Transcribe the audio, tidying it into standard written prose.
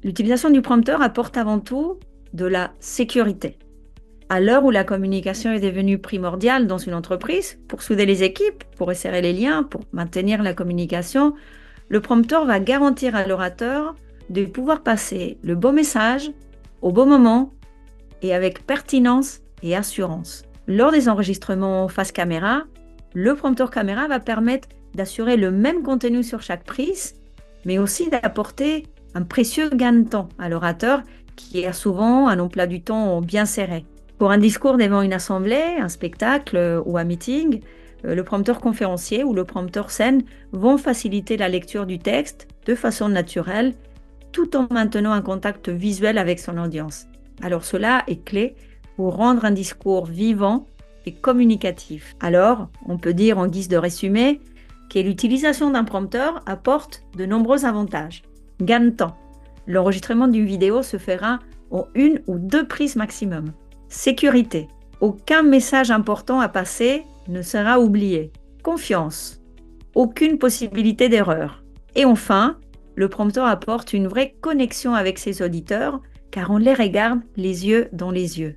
L'utilisation du prompteur apporte avant tout de la sécurité. À l'heure où la communication est devenue primordiale dans une entreprise, pour souder les équipes, pour resserrer les liens, pour maintenir la communication, le prompteur va garantir à l'orateur de pouvoir passer le bon message au bon moment et avec pertinence et assurance. Lors des enregistrements face caméra, le prompteur caméra va permettre d'assurer le même contenu sur chaque prise, mais aussi d'apporter un précieux gain de temps à l'orateur qui a souvent un emploi du temps bien serré. Pour un discours devant une assemblée, un spectacle ou un meeting, le prompteur conférencier ou le prompteur scène vont faciliter la lecture du texte de façon naturelle tout en maintenant un contact visuel avec son audience. Alors cela est clé pour rendre un discours vivant et communicatif. Alors, on peut dire en guise de résumé que l'utilisation d'un prompteur apporte de nombreux avantages. Gain de temps. L'enregistrement d'une vidéo se fera en 1 ou 2 prises maximum. Sécurité. Aucun message important à passer ne sera oublié. Confiance. Aucune possibilité d'erreur. Et enfin, le prompteur apporte une vraie connexion avec ses auditeurs car on les regarde les yeux dans les yeux.